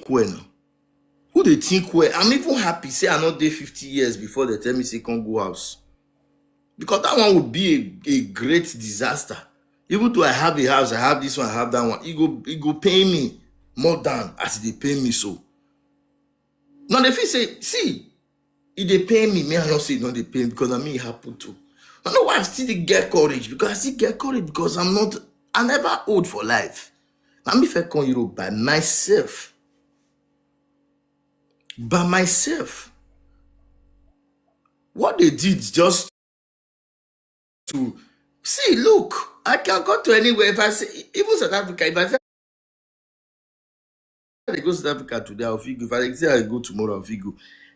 talk well now? Who they think well? I'm even happy, say I not there 50 years before they tell me say can't go house. Because that one would be a great disaster. Even though I have a house, I have this one, I have that one, it go pay me more than as they pay me so. Now the feel say, see, if they pay me, I don't say no they pay me because I mean it happen too. I know why I still get courage, because I still get courage because I never old for life. Now me if I come Europe by myself. By myself. What they did just to see, look, I can go to anywhere. If I say, even South Africa, if I say I go to South Africa today, I'll figure. If I say I go tomorrow, I'll figure.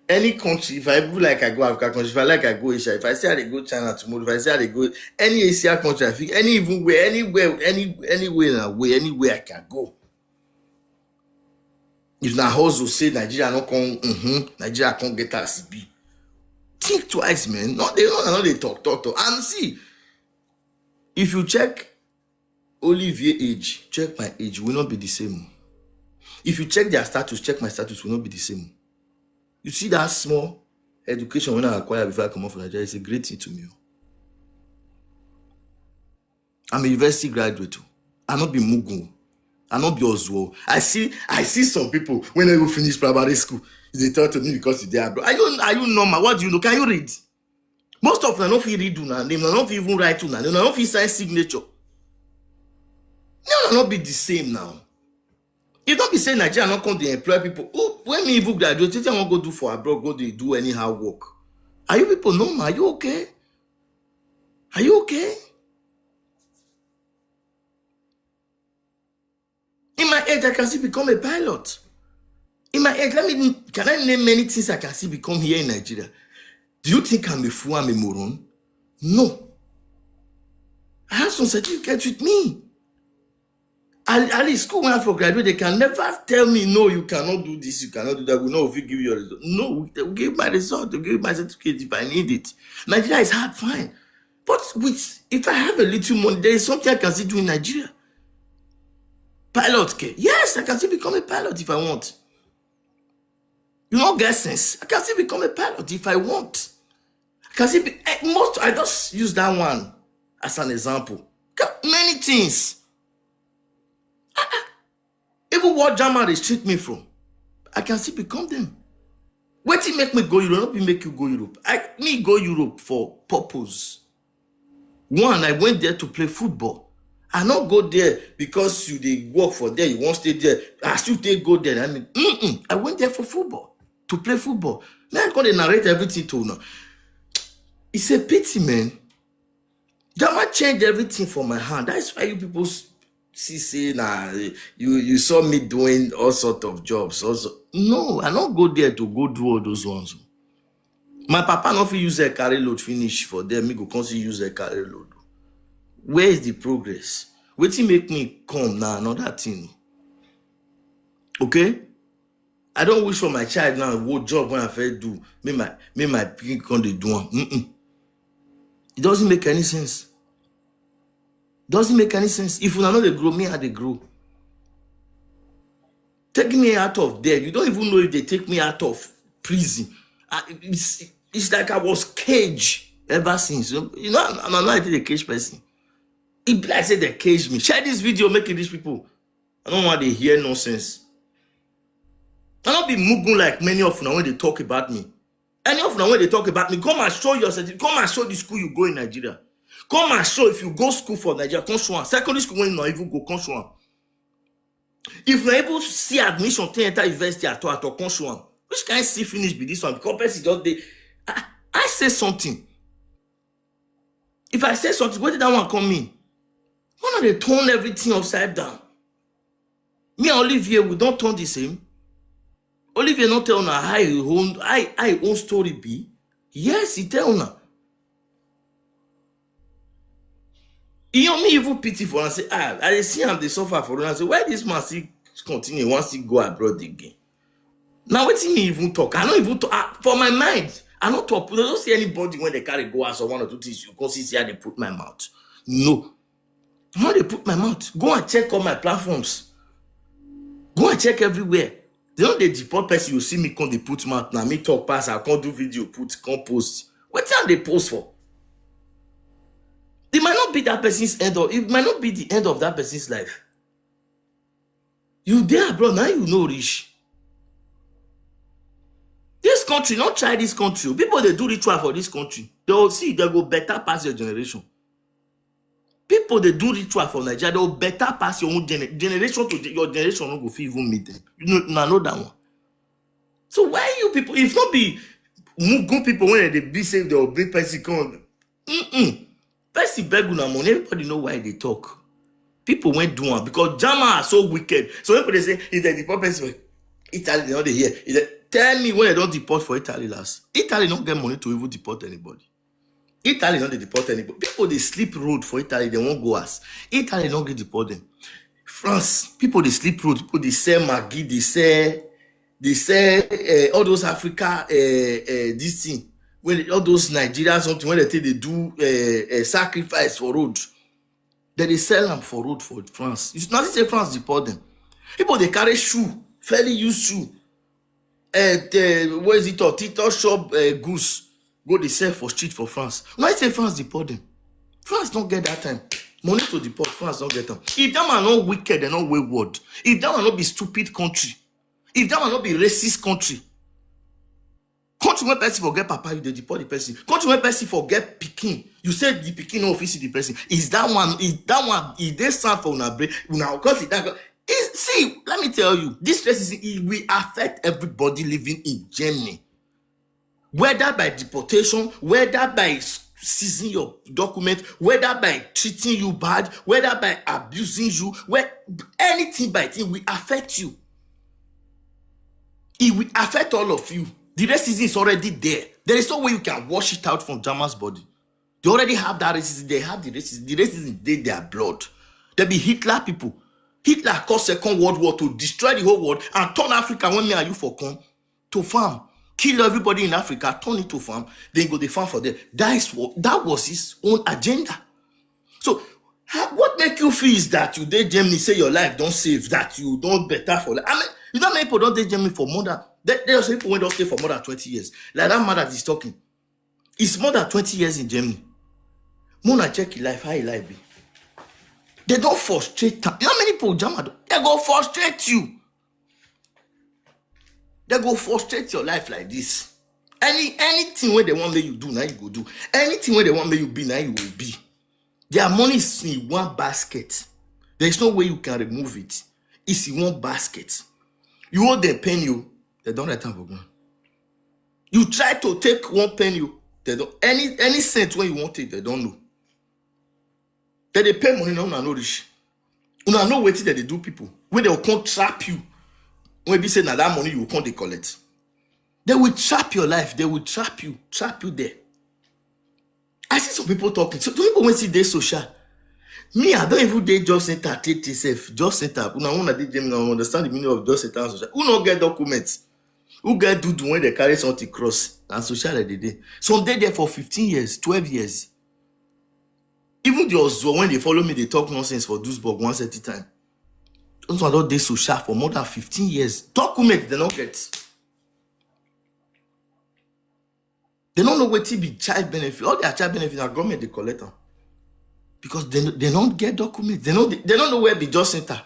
Any country, if I feel like I go Africa country, if I like I go Asia, if I say I go China tomorrow, if I say I go any Asia country, I think anywhere I can go. If na hustle say Nigeria not come, Nigeria can't get us be. Think twice, man. Not they talk. And see, if you check Olivier age, check my age, will not be the same. If you check their status, check my status, will not be the same. You see that small education when I acquire before I come off from Nigeria, it's a great thing to me. I'm a university graduate. I'm not be Mugu. I'm not be Oswald. I see some people when they go finish primary school, they talk to me because they are bro. Are you normal? What do you know? Can you read? Most of them don't feel read now. They don't even write now. They don't feel sign signature. No, not be the same now. You don't be saying Nigeria not come to employ people. Oh, when me even graduate, I won't go do for abroad, go they do anyhow work. Are you people normal? Are you okay? Are you okay? In my age, I can still become a pilot. In my age, can I name many things I can still become here in Nigeria? Do you think I'm a fool, I'm a moron? No. I have some certificates with me. At least school when I for graduate, they can never tell me, no, you cannot do this, you cannot do that. We know if you give you your result. No, they will give my result, they will give my certificate if I need it. Nigeria is hard, fine. But if I have a little money, there is something I can still do in Nigeria. Pilot care. Yes, I can still become a pilot if I want. You don't get sense. I can still become a pilot if I want. I can still be I just use that one as an example. Many things. Even what German restrict me from, I can still become them. What it make me go Europe? Not make you go Europe. Me go Europe for purpose. One, I went there to play football. I not go there because they work for there. You won't stay there. I still go there. I went there for football, to play football. Now I'm gonna narrate everything to now. It's a pity, man. That might change everything for my hand. That's why you people say nah, you saw me doing all sorts of jobs. Also, no, I don't go there to go do all those ones. My papa not use a carry load finish for them. Me go constantly use a carry load. Where is the progress? Waiting make me come now, another thing. Okay? I don't wish for my child now what job when I first do. Me my picking come they do one. It doesn't make any sense. Doesn't make any sense. If you know they grow, me how they grow. Take me out of there. You don't even know if they take me out of prison. It's like I was caged ever since. You know, I'm not a cage person. If I say they cage me, share this video, make it reach people. I don't want to hear nonsense. I don't be mugun like many of them when they talk about me. Any of them when they talk about me, come and show yourself. Come and show the school you go in Nigeria. Come and show if you go school for Nigeria, come show one. Secondary school when you not even go, come show one. If you're able to see admission to enter university at all, come show one. Which can I see finish be this one? Because person just they. I say something. If I say something, where did that one come in? Why not they turn everything upside down? Me and Olivier, we don't turn the same. Olivier not tell her how I own story be. Yes, he tell her. He me even pity for her and say, I see him they suffer for her and say, why this man still continue once he go abroad again? Now what me even talk? I don't even talk for my mind. I don't talk. I don't see anybody when they carry go out or one or two things. You can see how they put my mouth. No. How they put my mouth? Go and check all my platforms. Go and check everywhere. They don't they deport person, you see me come they put mouth now, me talk pass, I can't do video, can't post. What time they post for? It might not be that person's end of, it might not be the end of that person's life. You there, bro, now you know rich. This country, not try this country. People they do ritual for this country. They will see they go better pass your generation. People they do ritual for Nigeria, they will better pass your own generation to your generation. No go fit even meet them. You know that one. So why you people, if not be good people when they be safe, they will bring person come. Person beg una money. Everybody know why they talk. People went do one because German are so wicked. So when they say if they deport person, Italy they not they hear. Tell me when they don't deport for Italy last. Italy don't get money to even deport anybody. Italy don't deport anybody. People they sleep road for Italy, they won't go as. Italy don't get deported. France, people they sleep road, people they sell Maggi, they sell all those Africa this thing. When all those Nigerians something when they do sacrifice for road. Then they sell them for road for France. It's not say France deport them. People they carry shoe, fairly used shoe. Where is it or Tito shop goose go they sell for street for France. Why say France deport them? France don't get that time. Money to deport, France don't get them. If them are not wicked, they're not wayward. If them are not be stupid country, if them are not be racist country where person forget papa, you they deport the person. Country where person forget pikin, you said the pikin no office the person. Is that one? Is they stand for una brain? Una because that. See, let me tell you, this racism it will affect everybody living in Germany. Whether by deportation, whether by seizing your document, whether by treating you bad, whether by abusing you, anything by it will affect you. It will affect all of you. The racism is already there. There is no way you can wash it out from German's body. They already have that racism. They have the racism. The racism is their blood. There be Hitler people. Hitler caused Second World War to destroy the whole world and turn Africa when me and you for come to farm. Kill everybody in Africa, turn it to farm, then go the farm for them. That was his own agenda. So what make you feel is that you did Germany say your life don't save, that you don't better for life. I mean, you know many people don't date Germany for more than there are some people who don't stay for more than 20 years. Like that man that is talking. It's more than 20 years in Germany. Mona check your life, how your life be. They don't frustrate. You know how many people German they go frustrate you. They go frustrate your life like this. Anything where they want me you do, now you go do. Anything where they want me you be, now you will be. Their money is in one basket. There is no way you can remove it. It's in one basket. You owe them penny, they don't return for one. You try to take one penny, they don't any cent when you want it, they don't know. Then they pay money now, una no rich. Una no waiting that they do people. When they will come trap you. When they say now that money you will come they collect. They will trap your life. They will trap you there. I see some people talking. So people when see they social. Me, I don't even date job center, take yourself. Job center. Una wanna date them now understand the meaning of job center and social. Who not get documents? Who get do when they carry something cross and social like they day. Some they there for 15 years, 12 years. Even the Oslo, when they follow me, they talk nonsense for Duisburg once at a time. Those are not they social for more than 15 years. Document they don't get. They don't know what to be child benefit. All their child benefits are government they collect them. Because they don't get documents. They don't know where the job center.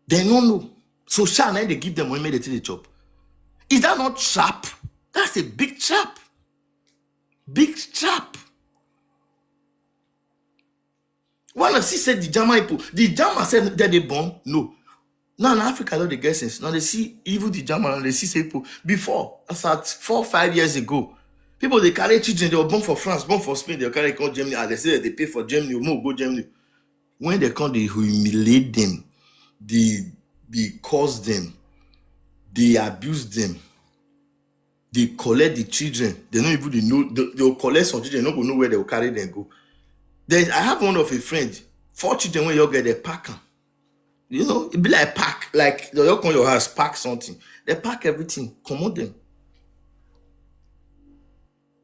They don't know. Social now they give them money they take the job. Is that not trap? That's a big trap. Big trap. When I see said the German people, the German said that they born, no. Now in Africa, they get sense. Now they see even the German and they see say people before, as at 4 or 5 years ago, people they carry children, they were born for France, born for Spain, they carry come Germany, and they say that they pay for Germany, or go Germany. When they come, they humiliate them, they cause them, they abuse them, they collect the children. They don't even know. They'll collect some children, they don't know where they'll carry them go. I have one of a friend, 4 children when you get a pack. You know, it be like pack, like you come your house, pack something. They pack everything, commode them.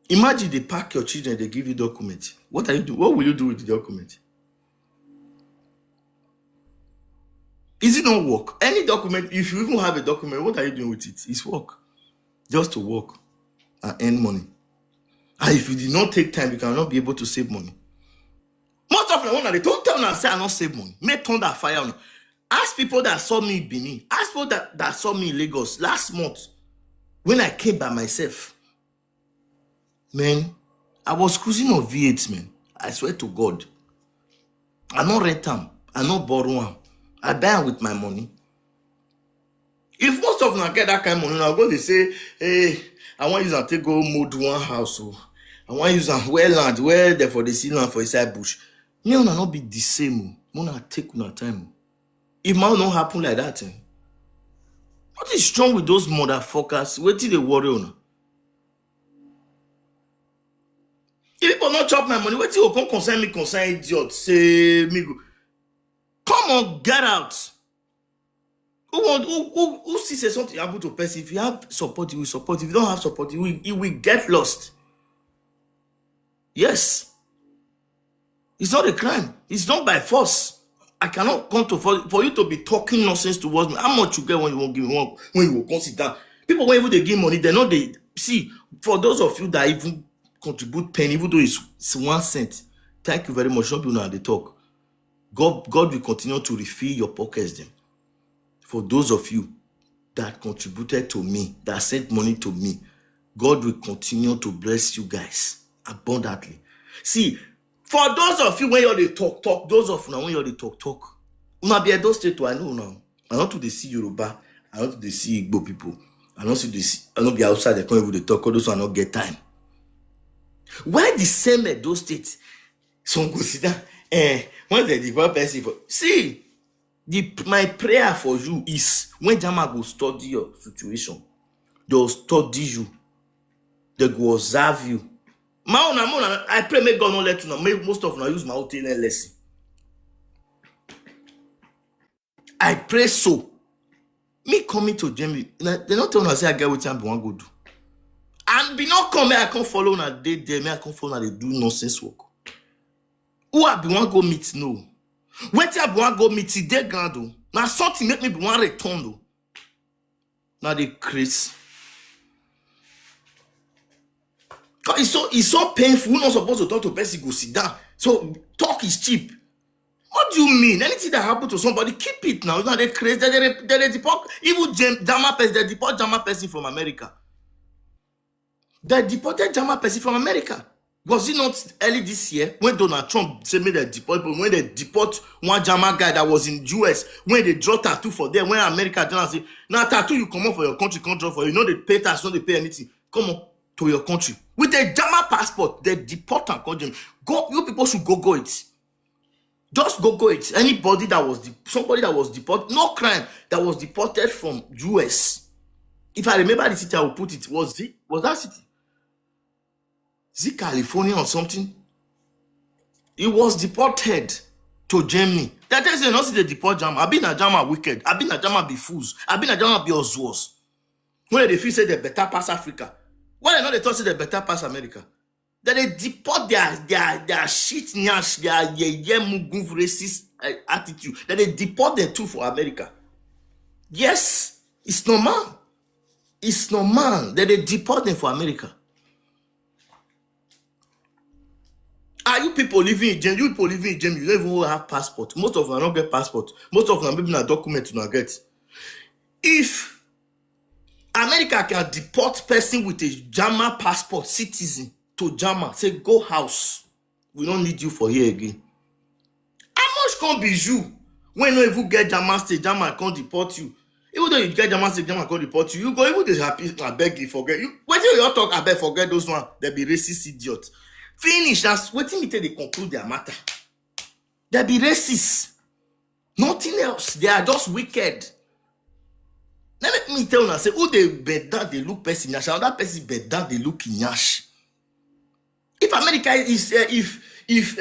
Imagine they pack your children, they give you documents. What are you doing? What will you do with the document? Is it not work? Any document, if you even have a document, what are you doing with it? It's work. Just to work and earn money. And if you did not take time, you cannot be able to save money. Most of them, when they don't tell me, say I not save money. Make thunder fire on. Ask people that saw me in Benin. Ask people that saw me in Lagos last month when I came by myself. Man, I was cruising on V8, man. I swear to God. I not rent them. I not borrow them. I buy them with my money. If most of them get that kind of money, I'll go, they say, hey, I want you to take go mold one house. So I want you to well land, where there for the sea land for inside bush. Me will not be the same. Mona take una time. It might not happen like that. What is wrong with those motherfuckers? Wait till they worry on. If people not chop my money, wait till you come concern me, concern idiot. Say me go. Come on, get out. Who sees something happen to a person? If you have support, you will support. If you don't have support, you will get lost. Yes. It's not a crime. It's not by force. I cannot come to for you to be talking nonsense towards me. How much you get when you won't give me one, when you will consider? People when even they give money, they know they see. For those of you that even contribute penny, even though it's 1 cent, thank you very much. Some people know how they talk. God will continue to refill your pockets then. For those of you that contributed to me, that sent money to me, God will continue to bless you guys abundantly. See, for those of you when you're the talk, those of you when you're the talk, una be those state I know now. I not to the see Yoruba, I not to the see Igbo people, I not be outside the country with the talk, those who not get time. Why the same at those states? Some go sit down. When the develop person for see. My prayer for you is when Jama go study your situation, they'll study you, they go observe you. I pray may God not let you know. Make most of them use my hotel lesson. I pray so. Me coming to Jamie, they not tell us say I get what I want to do. And be not come, I can't follow na day there, me I can't follow na they do nonsense work. Who I be want go meet no. When I want go meet they grand. Now something make me be want return though. Now they crazy. Cause it's so painful. We're not supposed to talk to person go sit down. So talk is cheap. What do you mean? Anything that happen to somebody, keep it now. You know they crazy. They deport even Jama person. They deport Jama person from America. They deported Jama person from America. Was it not early this year when Donald Trump said they deport, but when they deport one Jama guy that was in US, when they draw tattoo for them, when America don't say, now tattoo you come on for your country, can't draw for you. You know they pay tax, no they pay anything. Come on to your country. With a Jama passport, they deport and country. Go, you people should go it. Just go it. Anybody that was somebody that was deported, no crime, that was deported from US. If I remember the city, I will put it. Was that city? Is it California or something? He was deported to Germany. That is not see the deport Jama. I've been a Jama wicked. I've been a Jama be fools. I've been a Jama be Ozuos. When they feel say they better pass Africa. Why they not they talk say they better pass America? That they deport their shit nyash, their mugun racist attitude. That they deport them too for America. Yes, it's normal. It's normal that they deport them for America. Are you people living in Germany? You people living in Germany, you don't even have passport. Most of them don't get passport. Most of them maybe not document to not get. If America can deport person with a Jama passport, citizen to Jama, say go house. We don't need you for here again. How much can be you when you even get Jama state, Jama can't deport you? Even though you get Jama state, Jama can't deport you, you go even this happy, I beg you, forget you. Wait till you talk, I beg forget those one. They be racist idiots. Finish. That's waiting me till they conclude their matter. They be racist. Nothing else. They are just wicked. Let me tell you now, say who they bed down, they look person yash. Another person bed down, they look yash. If America is if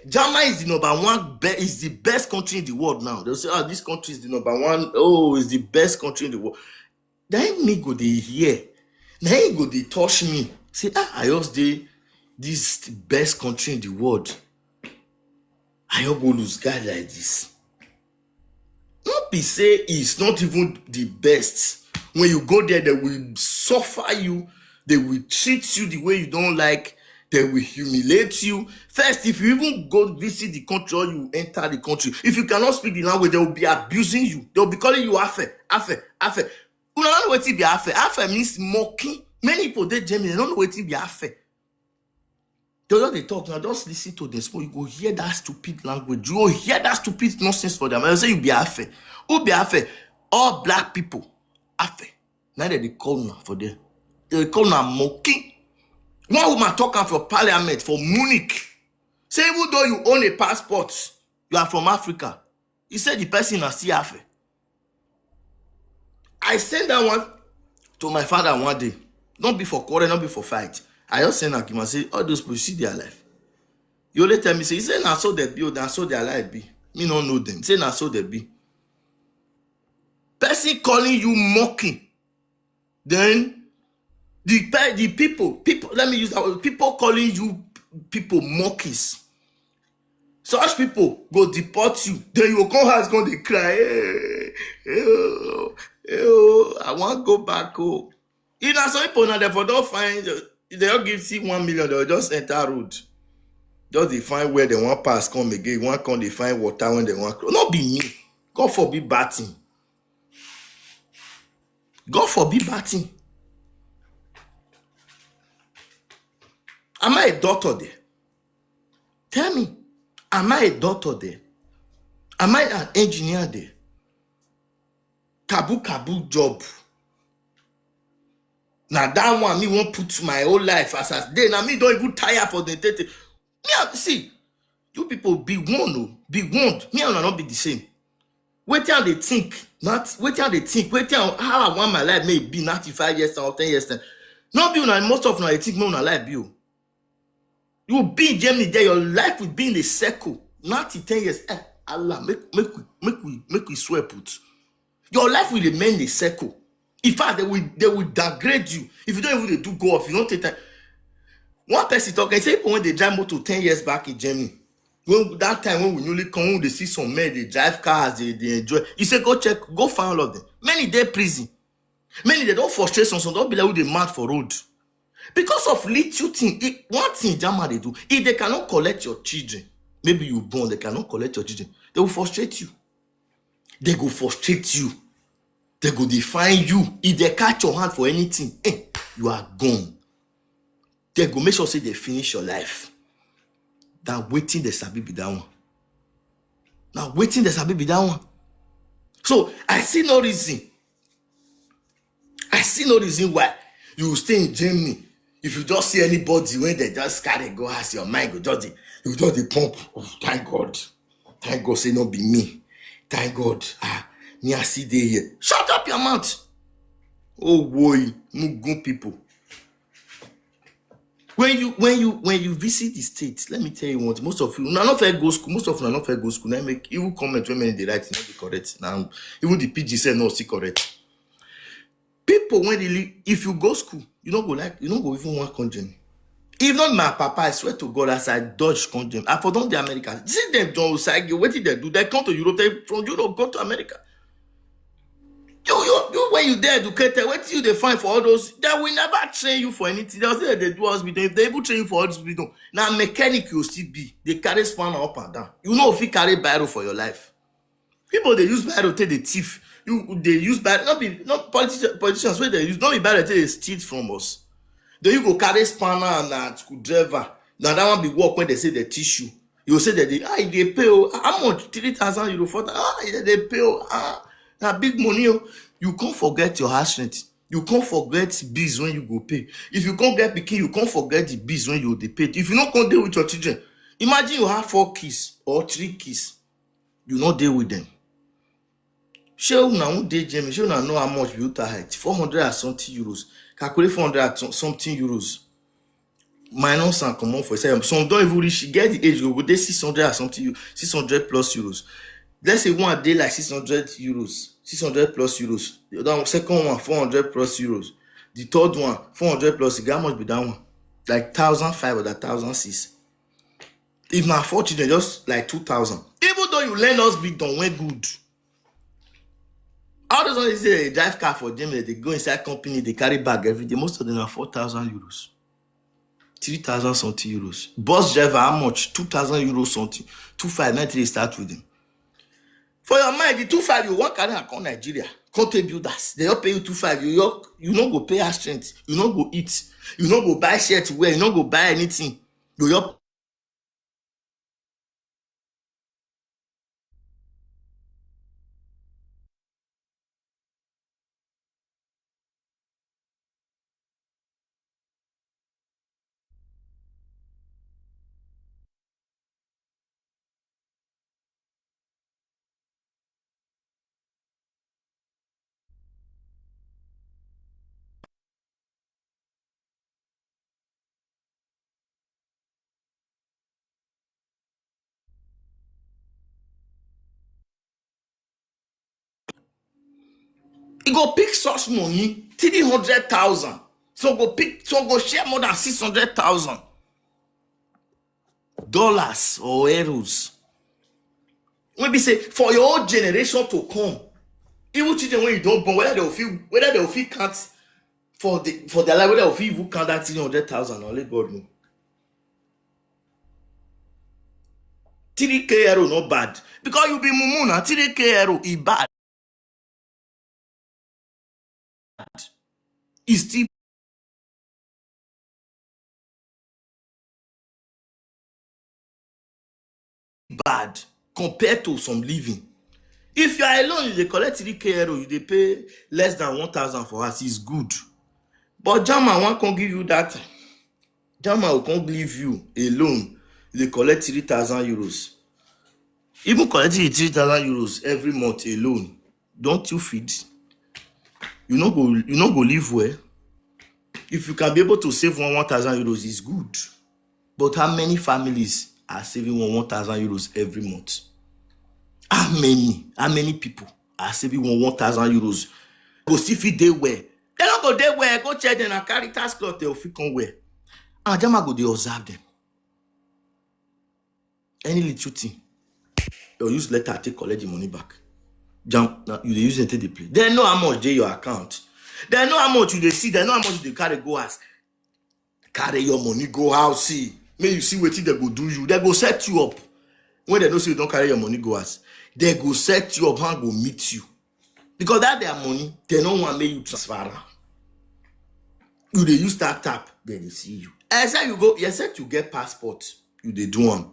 Jama is the number one, is the best country in the world now. They'll say, oh, this country is the number one. Oh, it's the best country in the world. Then me go they hear. Then he go they touch me. Say, I just dey this the best country in the world. I hope go lose guy like this. Not be say it's not even the best. When you go there, they will suffer you. They will treat you the way you don't like. They will humiliate you. First, if you even go visit the country or you enter the country, if you cannot speak the language, they will be abusing you. They will be calling you afe, afe, afe. You don't know what it be afe. Afe means mocking. Many people they Germany, they don't know what it be afe. They talk now, just listen to them. So you go hear that stupid language. You go hear that stupid nonsense for them. I say you be afe. Who be afe? All black people. Afe. Now they call now for them. They call now mocking. One woman talking for parliament for Munich. Say even though you own a passport, you are from Africa. He said the person is still afe. I sent that one to my father one day. Not be for quarrel, not be for fight. I just send him and say, all those people see their life. You only tell me, say, he said, now so they be, now so their life be. Me don't know them. Say, now so they be. Person calling you mocking. Then, the people, let me use that word, people calling you people monkeys. Such people go deport you. Then you come house, go they cry. I want to go back. Oh. You know, some people now, therefore don't find, they don't give see 1 million, they'll just enter road. Just they find where they want pass, come again. One come, they find water when they want. Not be me. God forbid batting. God forbid batting. Am I a doctor there? Tell me. Am I a doctor there? Am I an engineer there? Kabu job. Now that one me won't put my whole life as day. Now me don't even tire for the day. Me see, you people be warned, oh, be warned. Me and not be the same. Wait till they think, not wait till they think. Wait till how I want my life may be 95 years or 10 years. Not be when most of them I think more on life be you. You will be in Germany there, your life will be in a circle. Not in 10 years. Allah, make we swear put. Your life will remain in a circle. In fact, they will degrade you. If you don't even do go off, you don't take time. One person talking, say when they drive motor 10 years back in Germany. When that time when we newly come, when they see some men, they drive cars, they enjoy. You say, go check, go find all of them. Many they prison. Many they don't frustrate some don't be like they mad for road. Because of little thing, one thing German they do, if they cannot collect your children, maybe you born, they cannot collect your children, they will frustrate you. They go frustrate you. They go define you. If they catch your hand for anything, you are gone. They go make sure say they finish your life. Now waiting the sabi be that one. Now waiting the sabi be that one. So I see no reason. I see no reason why you stay in Germany. If you just see anybody when they just carry go ask your mind, you just the pump. Oh, thank God. Thank God, say not be me. Thank God. Me I see they here. Shut up your mouth. Oh boy, Mugun people. When you visit the States, let me tell you what, most of you not fair go school, most of you are not fair go school. Now make even comment when they write not be correct. Now even the PG said no, see correct. People when they leave, if you go school, you don't go even want conjoin. If not my papa, I swear to God, as I dodge conjoin, I for don't the Americans. See them don't side, what did they do? They come to Europe, they from Europe go to America. You when you there educated, what do they find for all those? They will never train you for anything. They'll say they do hospital. If they able train you for hospital, now mechanic you still be. They carry spanner up and down. You know if you carry biro for your life. People they use biro take the thief. They use biro, not politicians where they use not be biro take they steal from us. Then you go carry spanner and screwdriver. Now that one be work when they say they teach you. You say that they pay how much 3,000 euro for that. They pay now big money. You can't forget your house rent. You can't forget bills when you go pay. If you can't get picking, you can't forget the bills when you pay. If you not can't deal with your children, imagine you have 4 kids or 3 kids. You not deal with them. Share now one day, Jamie. Share now know how much you height. 400 and something euros. Calculate 400 and something euros. Minus and come on for example. Some don't even reach. Get the age go. They 600 and something. 600 plus euros. Let's say one day like 600 euros. 600 plus euros. The other one, second one, 400 plus euros. The third one, 400 plus. How much be that one? Like 1,500 or 1,600. If my 4 children, just like 2,000. Even though you learn us big, don't went good. All those ones say they drive car for them, they go inside company, they carry bag every day. Most of them are 4,000 euros. 3,000 something euros. Bus driver, how much? 2,000 euros something. 2,593 start with them. For your mind, the 2,500 you want carry account Nigeria. Country builders, they don't pay you 2,500. You don't go pay her strength. You don't go eat. You don't go buy shirt wear. You don't go buy anything. You go pick such money, 300,000. So go share more than $600,000 or euros. When we say for your old generation to come, even children when you don't born, whether they will feel can't for their life, whether they will feel even count that 300,000, only God know. 3K euro not bad. Because you be mumu now, 3K euro is bad. It's still bad compared to some living. If you are alone, you dey collect 3K euro, you dey pay less than 1,000 for us, it's good. But German one can't give you that. German will can't leave you alone. You dey collect 3,000 euros. Even collecting 3,000 euros every month alone, don't you feed? You no go live well. If you can be able to save 1,000 euros, it's good. But how many families are saving 1,000 euros every month? How many people are saving 1,000 euros? Go see if they wear. They don't go there wear. Go check them and carry task cloth. They will fit come wear. And Jama go they observe them. Any little thing, they'll use letter take collect the money back. Jam, now you use it to the play. They know how much they your account. They know how much you they see. They know how much they carry go house. Carry your money go house. See, may you see what they go do you. They go set you up. When they don't say you don't carry your money go house, they go set you up and go meet you. Because that their money, they don't want to make you transfer. You they use tap, then they see you. Except you go, except you get passport, you they do one.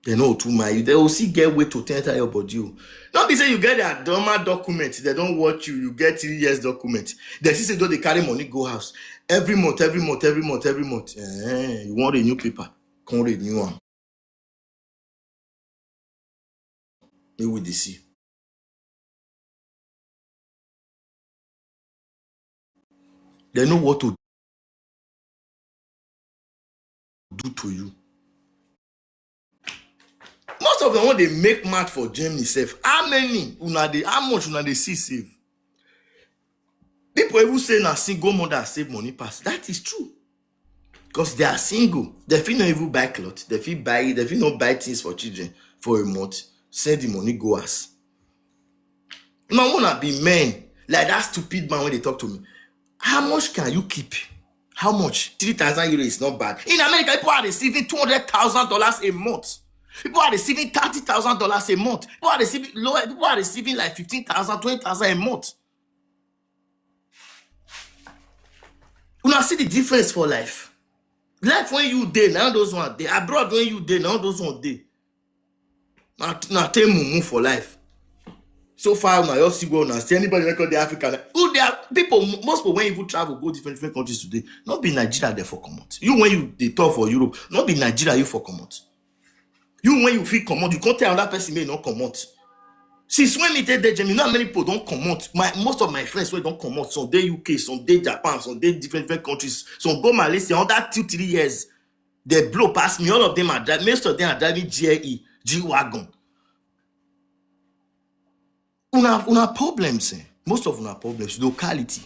They know too much. They will see get way to enter your body. Don't be say you get their dormant document. They don't watch you. You get 3 years document. They see say don't they carry money go house every month. You want a new paper? Come renew one. They will see. They know what to do to you. Most of them when they make mad for Germany safe. How much una they see save? People who say na single mother save money pass. That is true. Because they are single. They feel not even buy clothes. They feel not buy things for children for a month. Send the money go us. Now wanna be men like that stupid man when they talk to me. How much can you keep? How much? 3,000 euros is not bad. In America, people are receiving $200,000 a month. People are receiving $30,000 a month. People are receiving lower. People are receiving like 15,000, 20,000 a month. You now see the difference for life. Life when you day now those one day. Abroad when you day now those one day. Now take mumu for life. So far now you see go now. See anybody record the African? Who they are people? Most people when you travel go different countries today. Not be Nigeria there for come out. You when you they talk for Europe. Not be Nigeria you for come out. You when you feel come out, you can't tell another person may not come out. Since when me tell them, you know how many people don't come out. Most of my friends wey don't come out. Some day UK, some day Japan, some day different countries. Some go Malaysia. Under 2-3 years, they blow past me. All of them are driving. Most of them are driving GLE, G-Wagon. Una problems. Most of una problems. Locality.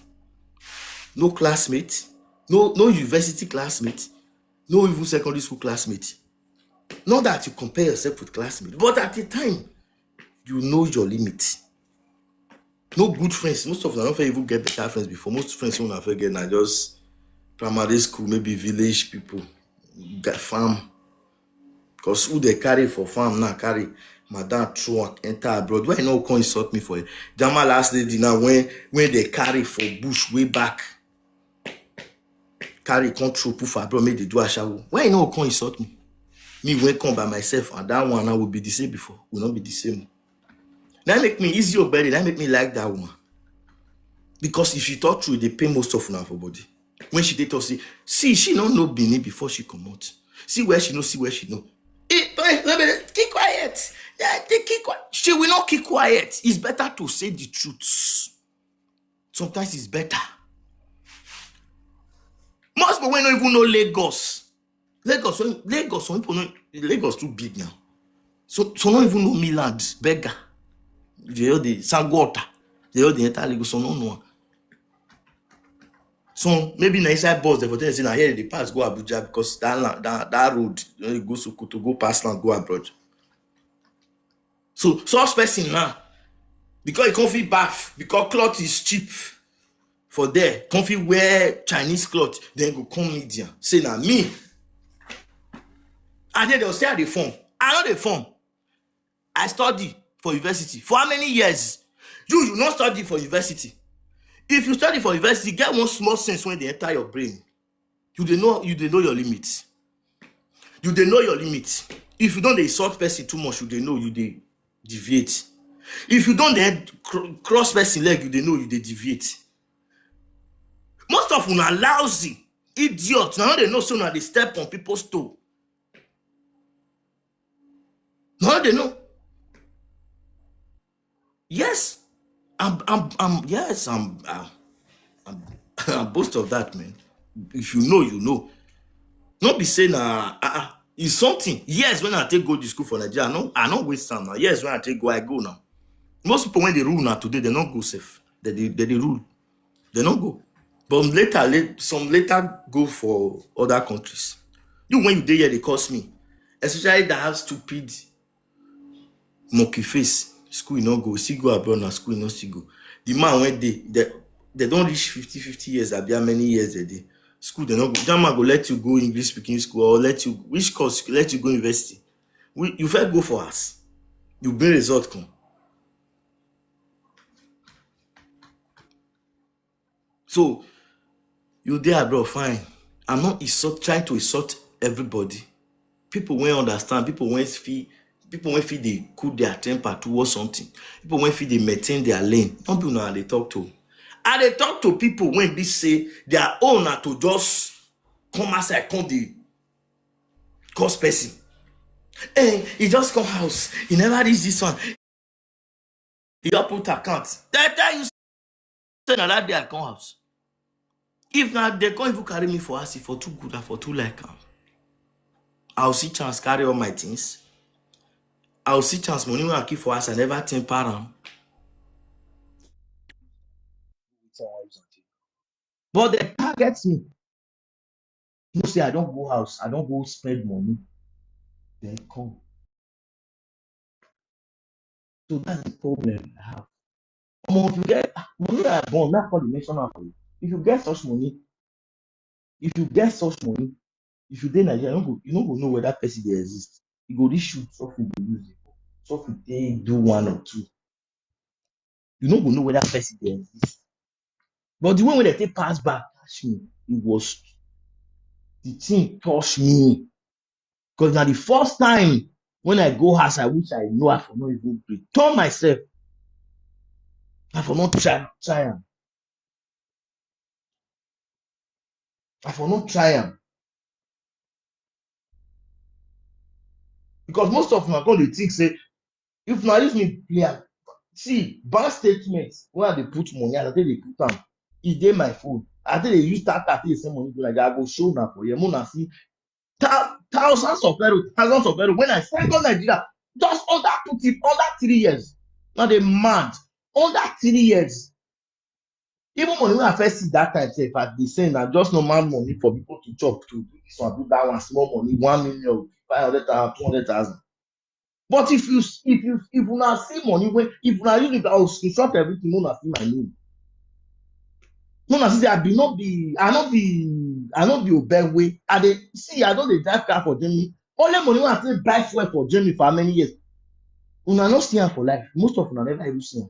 No classmate. No university classmate. No even secondary school classmate. Not that you compare yourself with classmates, but at the time, you know your limit. No good friends. Most of them don't even get better friends before. Most friends who not get now just primary school, maybe village people, get farm. Because who they carry for farm now carry madam throw enter abroad. Why you no come insult me for it? Jama last lady now when they carry for bush way back. Carry control put for abroad, make they do a shower. Why you no come insult me? Me when come by myself and that one I will be the same before. Will not be the same. That make me easy or better. That make me like that woman. Because if she talk true, they pay most of her for body. When she did us, see, she don't know Benin before she come out. See where she know, see where she know. Keep quiet. Yeah, keep quiet. She will not keep quiet. It's better to say the truth. Sometimes it's better. Most people don't even know Lagos. Lagos, some people know Lagos too big now. So don't even know Milan, beggar. They all the Sangota. They all the entire Lagos, so no know. So maybe na inside bus, they for say na here the pass go Abuja because that road go to go past land go abroad. So such person now, because he can't fit bath, because cloth is cheap for there, can't fit wear Chinese cloth, then go come media say na me. And then they'll say I dey form. I know the form. I study for university. For how many years? You not study for university. If you study for university, get one small sense when they enter your brain. You dey know your limits. You dey know your limits. If you don't insult person too much, you dey know you dey deviate. If you don't cross person leg, you dey know you dey deviate. Most of una lousy, idiot. Now they know so now they step on people's toe. Now they know. Yes, I'm boast of that, man. If you know, you know. Not be saying it's something. Yes, when I take go to school for Nigeria, I don't waste time now. Yes, when I take go, I go now. Most people when they rule now today, they don't go safe. They rule. They don't go. But some later go for other countries. You when you dey here, they cost me. Especially that have stupid monkey face. School you not go. Still go abroad now, school you not still go. The man when they don't reach 50 years, how many years they dey. School they not go. Jama go let you go English speaking school or let you which course let you go university. You first go for us. You bring result come. So you there, bro, fine. I'm not trying to insult everybody. People won't understand. People won't feel they cool their temper towards something. People won't feel they maintain their lane. Don't people know how they talk to. And they talk to people when they say their own are to just come outside, come the cause person. Hey, he just come house. He never reach this one. He just put account. That time you say that day I come house. If not, they can't even carry me for us for too good or for too like. I'll see chance carry all my things. I'll see chance money when I keep for us. I never temper am. But they target me. You say I don't go house. I don't go spend money. Then come. So that's the problem I have. If you get money I born, not call the nation for you. If you get such money, if you dey Nigeria, you no go know whether person dey exist. You go reach shoot, something dey use it. Something they do one or two. You no go know whether person dey exist. But the way when they take pass back, touch me, the thing touch me. Because now the first time when I go house, I wish I know I for not even return myself. I for not try am. I for not try am. Because most of them are going to think say, if now use me play, see bank statements where they put money, I think they put them. It dey my phone. I think they use that. I think the same money like that. I go show now for you. Mona see thousands of people. When I send on Nigeria, just under 3 years. Now they mad under 3 years. Even money when I first see that time, say if I be saying that just normal money for people to chop to do this one, do that one, small money, 1 million, 500,000, 200,000. But if you now see money when if you now use it, I'll screenshot everything. No, not see my name. No, not see I be not be I not be obey way. I dey see I don't dey drive car for Germany. Only money when I say buy fuel for Germany for how many years? Una not see am for life. Most of una never even see am.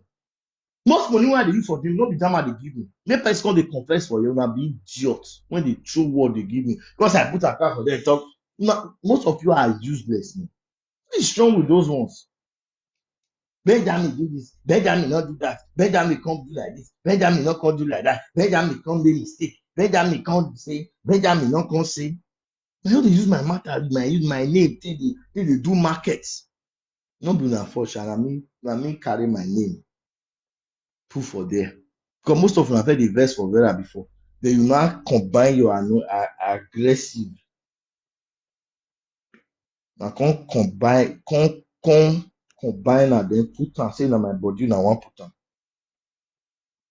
Most money wey I dey use for them, no be jama dey give me. Make person come dey confess for you, una be idiot when they true word they give me. Because I put account for them, talk. Most of you are useless. Man. What is wrong with those ones? Benjamin do this, Benjamin not do that, Benjamin can't do like this, Benjamin not can't do like that, Benjamin can't make mistake, Benjamin can't say, Benjamin not can't say. I know they use my matter, use my name, they do markets. No be una fault, na me carry my name. Put for there. Because most of them have heard the verse for Vera before. Then you now combine your aggressive. Now combine and then put and say na my body na one put am.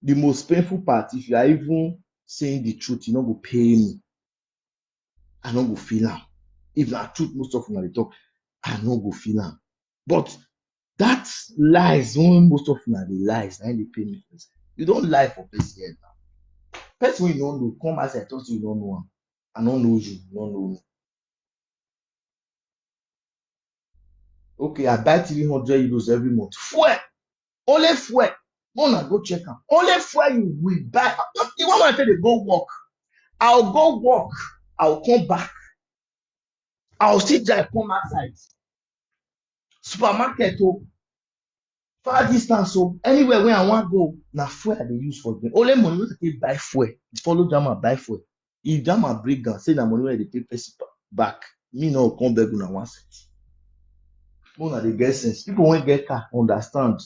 The most painful part, if you are even saying the truth, you no go pay me. I no go feel am. If na truth, most of them dey talk, I no go feel am. But that lies, when most of them dey lies, na dey pay me first. You don't lie for person head now. Person wey you don't know, come as I thought you don't know am. I don't know you don't know me. Okay, I buy 300 euros every month. Fuel, only fuel. Wanna go check am. Only fuel you will buy. The one I say they go work. I'll go work. I'll come back. I'll still drive come outside. Supermarket, oh, far distance, so anywhere where I want go, na fuel I dey use for them. Only money wey I take buy fuel. Follow Jama buy fuel. If Jama break down, say na money wey I dey pay person back. Me no come beg una one cent. Una dey get sense. People wey get car understand.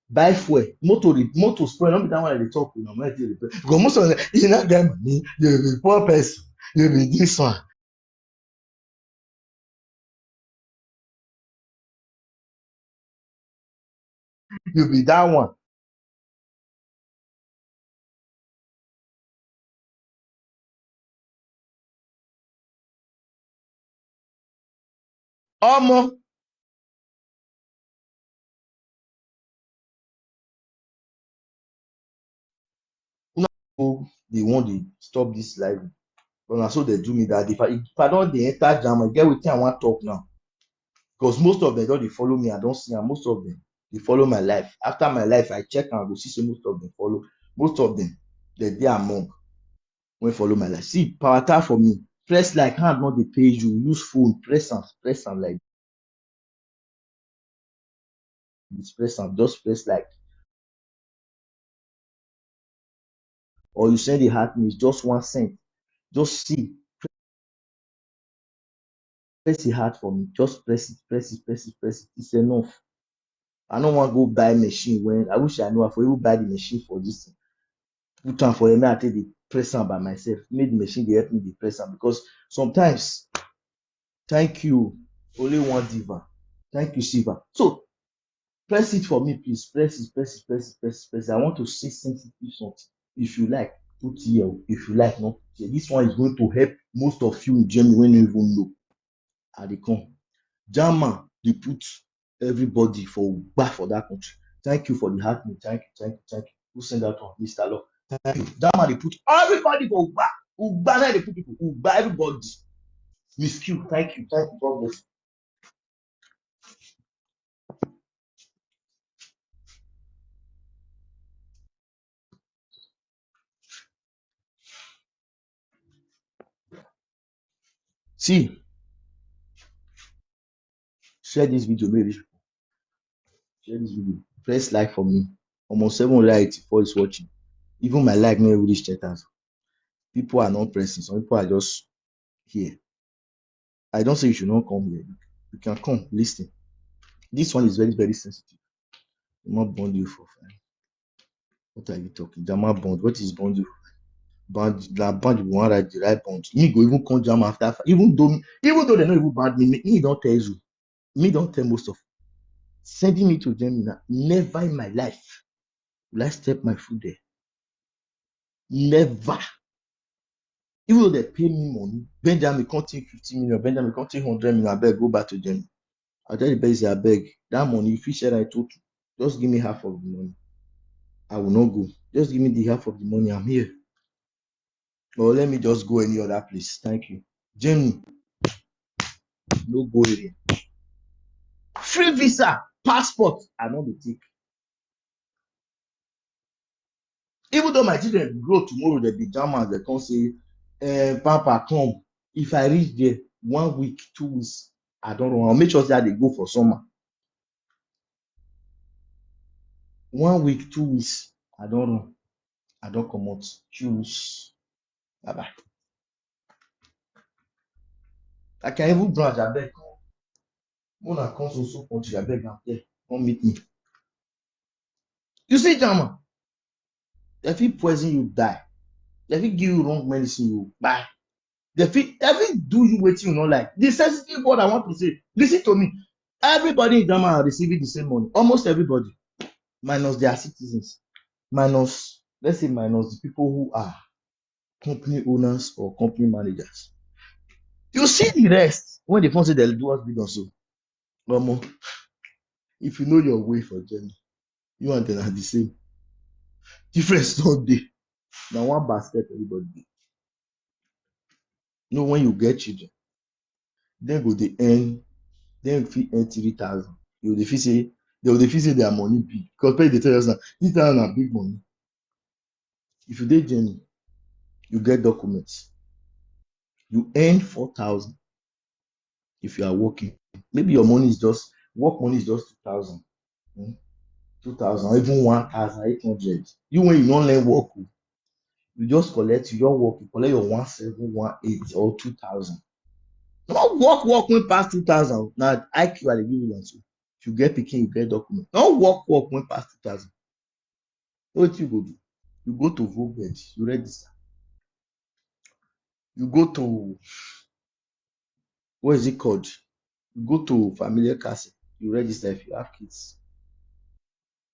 Buy fuel. Motor spoil. No be that one I dey talk with. No, because most of them, you not get money. You be poor person. You be this one. You be that one. Omo, una go dey want dey stop this life. But na so they do me that if I don't dey enter jam, I get wetin I want talk now. Because most of them don't dey follow me. I don't see am. Most of them they follow my life. After my life, I check and go see say most of them follow. Most of them they dey among when follow my life. See, power tap for me. Press like hand not dey pay you. Use phone, press am like this, press am, just press like, or you send the heart me, it's just 1 cent. Just see, press the heart for me. Just press it, press it, press it, press it. It's enough. I don't want to go buy machine when I wish I know I for even buy the machine for this thing. Put am for me, I take the press am by myself. Make the machine dey help me dey press am because sometimes, thank you, only one diva. Thank you, Siva. So press it for me, please. Press it, press it, press it, press it, press it. I want to see sensitive something. If you like, put here. If you like, not put here. This one is going to help most of you in Germany when you even know. I dey come. German, they put everybody for back for that country. Thank you for the heart. Thank you, thank you, thank you. Who send that one? Mr. Law. Thank you. German, they put everybody for back. Ugba, they put people. Ugba, everybody. Miss Q, thank you. Thank you. God bless. See, share this video, maybe. Share this video. Press like for me. Almost 784 is watching. Even my like no reach 10,000. People are not pressing. Some people are just here. I don't say you should not come here. You can come, listen. This one is very, very sensitive. I'm not bond you for fine. What are you talking? Jama bond. What is bond you? Bond la bond you want write the right bond. Me go even come jam after even though they don't even band me don't tell you. Me don't tell most of sending me to Germany now. Never in my life will I step my foot there. Never. Even though they pay me money, Benjamin can't take 50 million, Benjamin can't take 100 million, I better go back to Germany. I tell the person, say, abeg, that money, if you share I told you, just give me half of the money. I will not go. Just give me the half of the money. I'm here. Or let me just go any other place. Thank you. Germany, no go area. Free visa, passport, I no dey take. Even though my children grow tomorrow, they be Germans, they come say, Papa, come. If I reach there 1 week, 2 weeks, I don't know. I'll make sure that they go for summer. 1 week, 2 weeks, I don't know. I don't come out. Choose. Bye bye. I can even branch, I beg. When I come to so country, I beg, come meet me. You see, German, they fit poison you, die. They fit give you wrong medicine, you buy. They fit do you wetin you no like. The sensitive word I want to say, listen to me. Everybody in Germany are receiving the same money. Almost everybody, minus their citizens, minus, let's say, minus the people who are company owners or company managers. You see the rest when they come say they'll do us big or so. Omo, if you know your way for journey, you and them are the same. Difference no dey. Na one basket everybody dey. You know, when you get children, dem go dey earn, dem fit earn 3,000. You go dey feel say they go dey feel say their money big because parents dey tell us now 3,000 na big money. If you dey journey, you get documents, you earn 4,000 if you are working. Maybe your money is just work money is just 2,000, 2,000 or even 1,800. You when you no learn work, you just collect, you just work, you collect your 1,718 or 2,000. No work when pass 2,000. Now IQ I dey give you one so. If you get pikin, you get document. No work when pass 2,000. What you go do? You go to Voged, you register. You go to, what is it called? You go to familiar castle, you register if you have kids.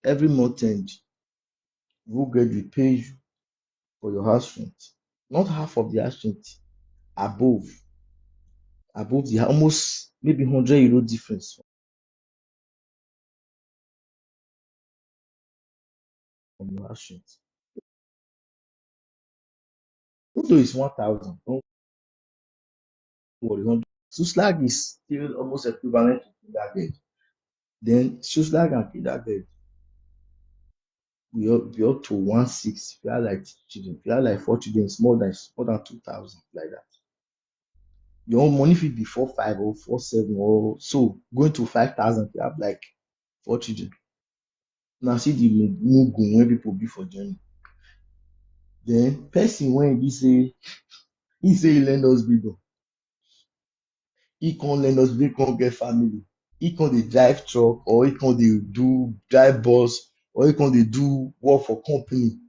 Every month end, Voged will pay you for your house rent. Not half of the house rent, above the almost maybe €100 difference from your house rent. Even though it's 1,000, don't worry, 100. Suslag is still almost equivalent to kindergarten. Then Suslag and kindergarten, we up to 1,600. If you have like children, if you have like 4 children, it's more than 2,000 like that. Your own money fit be 4,500 or 4,700 or so, going to 5,000 if you have like 4 children. Now see the mugun when people be for journey. Then person when he say he learn us big, he can't learn us big, can't get family. He can't dey drive truck or he can't dey do drive bus or he can't dey do work for company.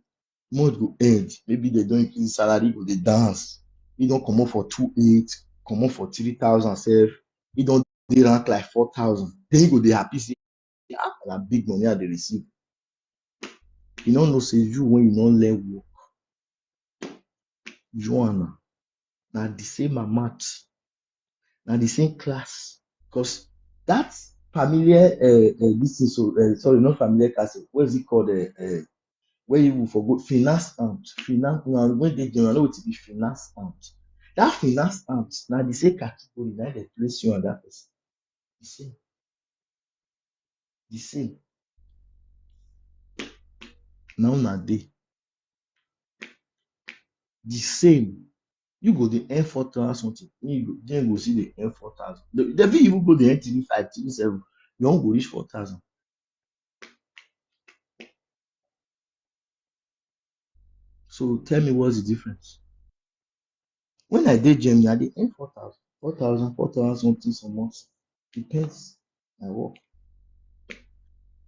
Month go end, maybe they don't increase salary, go dey dance. He don comot for 2,800, comot for 3,000 sef. He don dey rank like 4,000. Then he go dey happy say, ah, na big money I dey receive. You no know say you when you no learn work, you and na the same amount, na the same class. Because that familiar this thing, so sorry, not familiar castle. What is it called? Where you will forgo finance aunt. Finance now when they general know wetin be finance aunt. That finance aunt na the same category na dey place you and that person. The same. The same. Now na dey. The same. You go dey earn 4,000 something. Then go see dey earn 4,000. They fit even go dey earn 3,500, 3,700. Your own go reach 4,000. So tell me what's the difference? When I dey Germany, I dey earn 4,000, 4,000, 4,000 something some months. Depends my work.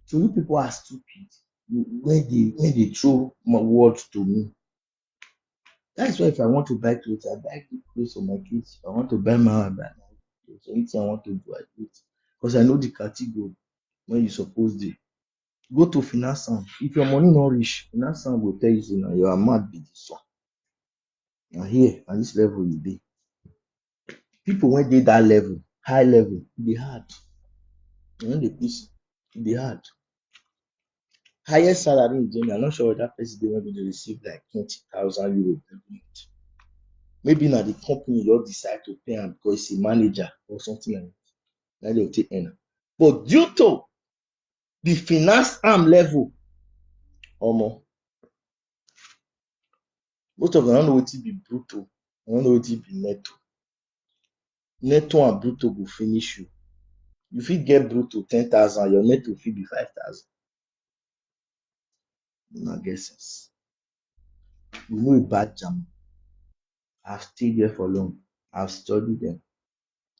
So you people are stupid when they throw my words to me. That's why if I want to buy clothes, I buy good clothes for my kids. If I want to buy my own, I buy my own clothes. Anything I want to do, I do it. Because I know the category when you suppose dey. Go to finance am. If your money no reach, finance am go tell you say na your amount be this one. Na here at this level you dey. People wey dey that level, high level, e dey hard. When they push they hard. Highest salary in Germany, I'm not sure that person they want to receive like 20,000 euros every month. Maybe now the company just decide to pay him because he's a manager or something like that. Now they'll take him. But due to the finance arm level, almost most of them don't know what it be brutto. I don't know what it be netto. Netto and brutto will finish you. You fit get brutto 10,000, your netto fit be 5,000. No get sense. You know a bad jam. I've stayed there for long. I've studied them.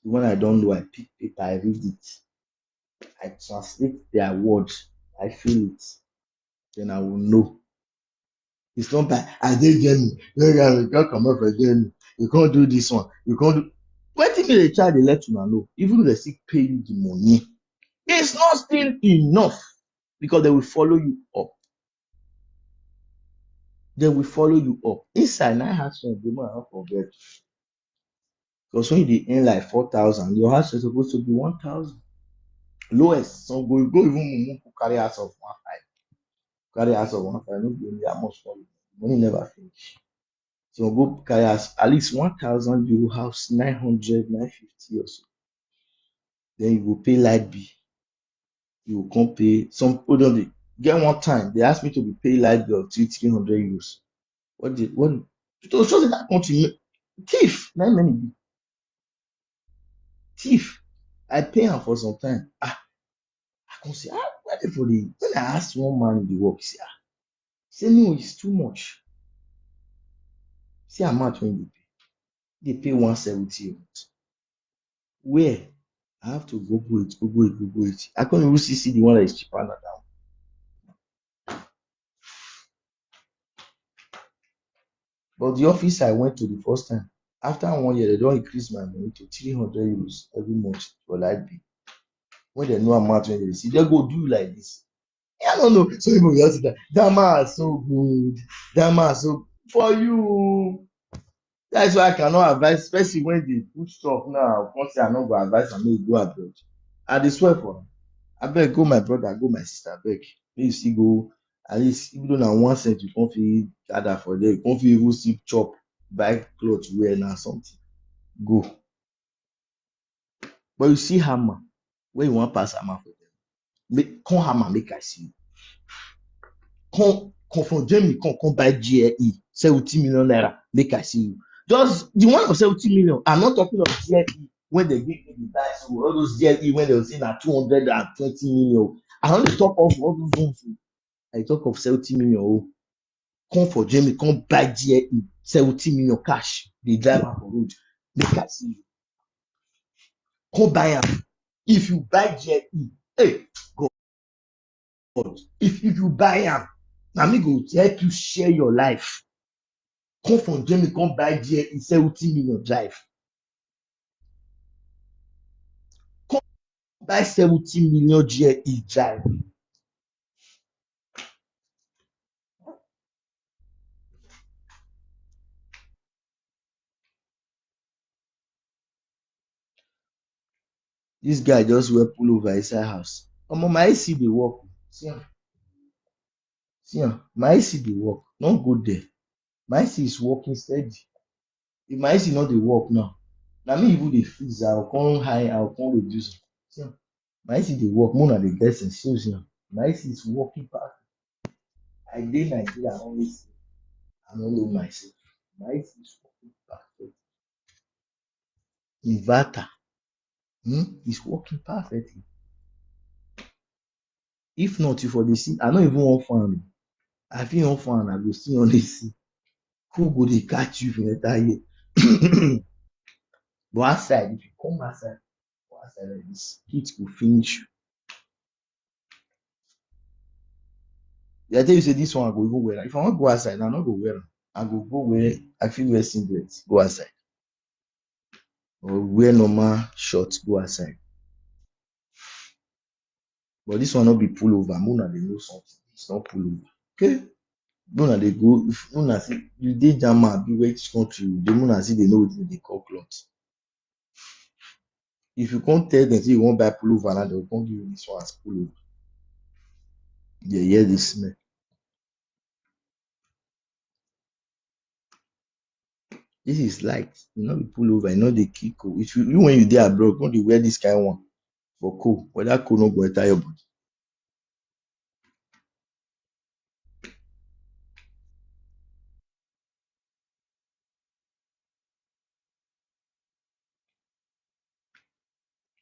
When I don't know, I pick paper, I read it, I translate their words, I feel it, then I will know. It's not by I did Germany, you can't come up for Germany, you can't do this one, you can't do. When they try, they let you know, even if they still pay you the money, it's not still enough because they will follow you up. They will follow you up. Inside 9 house rent, they might not forget. Because when you earn like 4,000, your house is supposed to be 1,000. Lowest, some go even mumu carry house of 1,500. Carry house of 1,500, no be only how much money never finish. So go carry house at least 1,000 euro house, 900, 950 or so. Then you will pay light bill. You will come pay some hold on. They get one time they asked me to be pay light bill of 300 euros. What to show that country thief, not many be thief. I pay am for some time. I come say, why dey for the when I ask one man in the work, say no, it's too much. See amount when they pay 170 a month. Where? I have to Google it, Google it, Google it. I can't even see the one that is cheaper than that one. But the office I went to the first time, after 1 year, they don't increase my money to 300 euros every month for light bill. When they know amount when they see, they go do like this. I don't know. So people just say that man is so good. That man is so for you. That's why I cannot advise, especially when they put stuff now. Once I not go advise and make go abroad. I dey swear for am. Abeg go my brother, go my sister, abeg. Make you still go at least even though na 1 cent you come fit gather for there, you come fit even still chop, buy cloth wear na something. Go. But you see hammer, where you wan pass hammer for them? Come hammer make I see you. Come from Germany, come buy GLE, 70 million naira, make I see you. Just the one of 70 million. I'm not talking of GLE when they give me the buy. So all those GLE when they will say na 220 million. I only talk of all those ones. I talk of 70 million. Oh. Come for Germany, come buy GLE, 70 million cash. They drive am for road, make I see you. Come buy am. If you buy GLE, hey, God, if you buy am, na me go help you share your life. Come from Germany, come buy GLE, 70 million drive. Come buy 70 million GLE drive. This guy just wear pullover inside house. My AC dey work. See am, my AC dey work. No go there. My AC is working steady. If my AC no dey work now, na me even dey freeze. I go come high, I go come reduce. See am, my AC dey work. More na dey get sense. See am, my AC is working perfect. I dey Nigeria, I always say, I no know myself. My AC is working perfect. Inverter, is working perfectly. If not, you for dey see, I no even wan fan. I fit on fan, I go still only see. Who go dey catch you if you enter here? But outside, if you come outside, go outside like this, heat go finish you. I tell you say this one I go even wear am. If I wan go outside, I no go wear am. I go go where I fit wear singlet, go outside. Or wear normal shorts, go outside. But this one no be pullover. Una dey know something. It's not pullover. Okay? Una dey go. If una see you dey German, be which country you dey, una see they know wetin dey call cloth. If you can't tell them say you won't buy pullover now, they'll come give you this one as pullover. Yeah, hear the smell. This is light. You know the pullover, you know the kick. If you when you there abroad, when you wear this kind of one for cool, but that cool no go enter your body.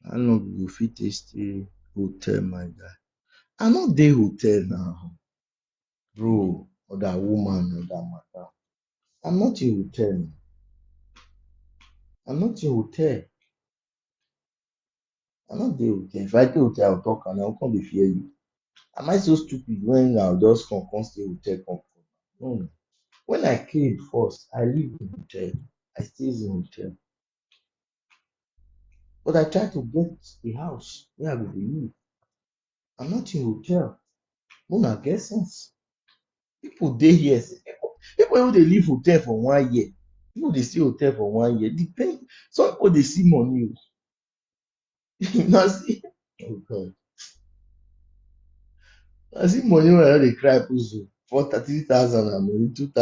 How long you go fit take stay hotel, my guy? I no dey hotel now, bro, or that woman or that matter. I'm not in hotel. I'm not in hotel. I'm not dey hotel. If I dey hotel, I'll talk and I'll come dey fear you. Am I so stupid when I'll just come stay hotel come? No, no. When I came first, I live in hotel. I stays in hotel. But I try to get a house where I go dey live. I'm not in hotel. Una get sense. People dey here. People wey dey live hotel for 1 year. People dey stay hotel for 1 year. Depend. Some people dey see money. Na see, oh God. Na see money wey I no dey cry put so. For 33,000 and money 2,000.